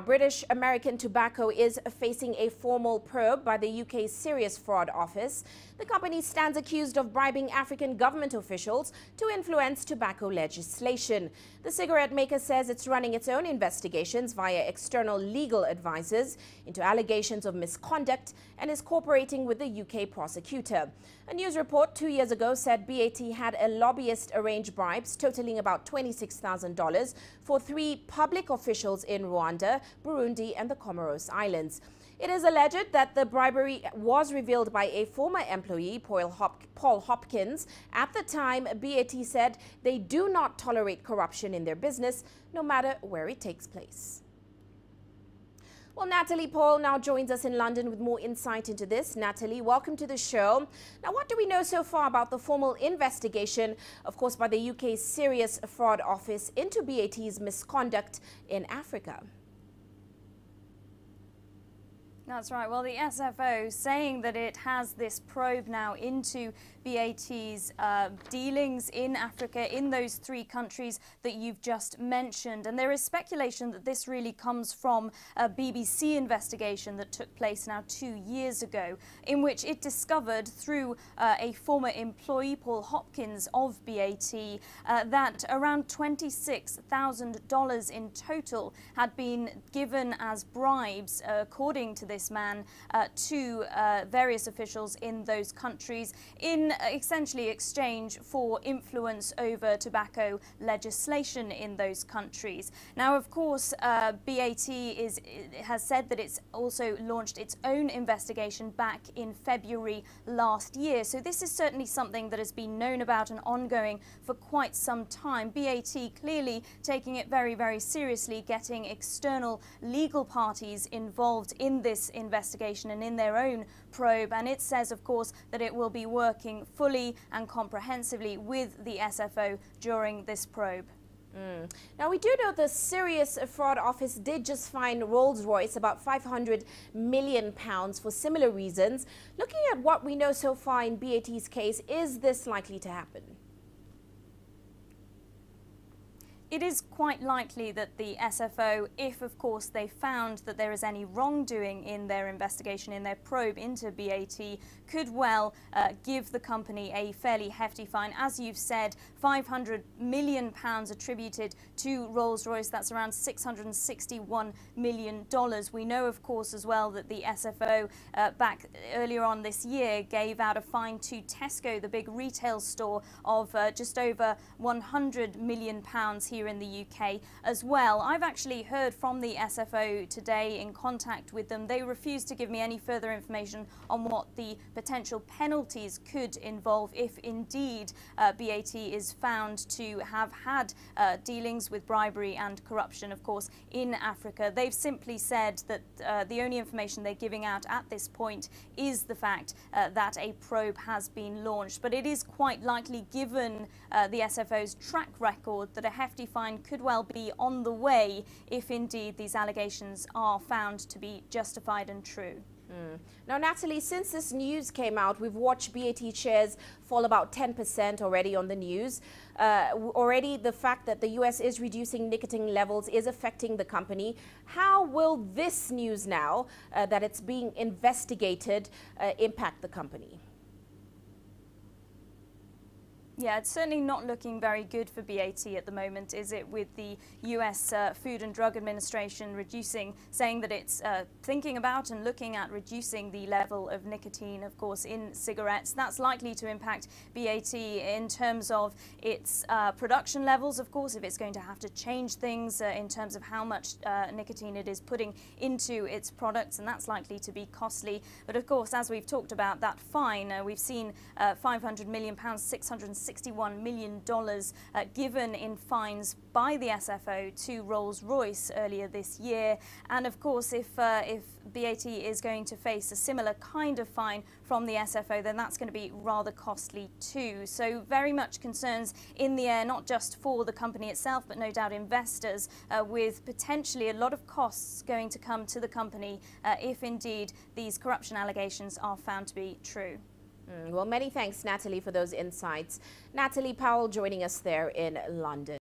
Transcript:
British American Tobacco is facing a formal probe by the UK's Serious Fraud Office. The company stands accused of bribing African government officials to influence tobacco legislation. The cigarette maker says it's running its own investigations via external legal advisors into allegations of misconduct and is cooperating with the UK Prosecutor. A news report 2 years ago said B.A.T had a lobbyist arrange bribes totaling about $26,000 for 3 public officials in Rwanda, Burundi and the Comoros Islands. It is alleged that the bribery was revealed by a former employee, Paul Hopkins. At the time, B.A.T said they do not tolerate corruption in their business, no matter where it takes place. Well, Natalie Paul now joins us in London with more insight into this. Natalie, welcome to the show. Now, what do we know so far about the formal investigation, of course, by the UK's Serious Fraud Office into B.A.T's misconduct in Africa? That's right. Well, the SFO saying that it has this probe now into B.A.T's dealings in Africa, in those 3 countries that you've just mentioned. And there is speculation that this really comes from a BBC investigation that took place now 2 years ago, in which it discovered through a former employee, Paul Hopkins of B.A.T, that around $26,000 in total had been given as bribes, according to this man, to various officials in those countries in essentially exchange for influence over tobacco legislation in those countries. Now, of course, B.A.T has said that it's also launched its own investigation back in February last year. So this is certainly something that has been known about and ongoing for quite some time. B.A.T clearly taking it very, very seriously, getting external legal parties involved in this investigation and in their own probe. And it says, of course, that it will be working fully and comprehensively with the SFO during this probe. Now, we do know the Serious Fraud Office did just fine Rolls-Royce about £500 million for similar reasons. Looking at what we know so far in B.A.T's case, is this likely to happen? It is quite likely that the SFO, if of course they found that there is any wrongdoing in their investigation, in their probe into B.A.T, could well give the company a fairly hefty fine. As you've said, £500 million attributed to Rolls-Royce, that's around $661 million. We know, of course, as well that the SFO back earlier on this year gave out a fine to Tesco, the big retail store, of just over £100 million here in the UK as well. I've actually heard from the SFO today, in contact with them. They refused to give me any further information on what the potential penalties could involve if indeed B.A.T is found to have had dealings with bribery and corruption, of course, in Africa. They've simply said that the only information they're giving out at this point is the fact that a probe has been launched. But it is quite likely, given the SFO's track record, that a hefty fine could well be on the way if indeed these allegations are found to be justified and true. Now, Natalie, since this news came out, we've watched B.A.T shares fall about 10% already on the news. Already the fact that the US is reducing nicotine levels is affecting the company. How will this news now that it's being investigated impact the company? Yeah, it's certainly not looking very good for B.A.T at the moment, is it, with the US Food and Drug Administration saying that it's thinking about and looking at reducing the level of nicotine, of course, in cigarettes. That's likely to impact B.A.T in terms of its production levels, of course, if it's going to have to change things in terms of how much nicotine it is putting into its products, and that's likely to be costly. But of course, as we've talked about, that fine, we've seen £500 million, $661 million given in fines by the SFO to Rolls-Royce earlier this year. And of course, if B.A.T is going to face a similar kind of fine from the SFO, then that's going to be rather costly too. So very much concerns in the air, not just for the company itself, but no doubt investors, with potentially a lot of costs going to come to the company if indeed these corruption allegations are found to be true. Well, many thanks, Natalie, for those insights. Natalie Powell joining us there in London.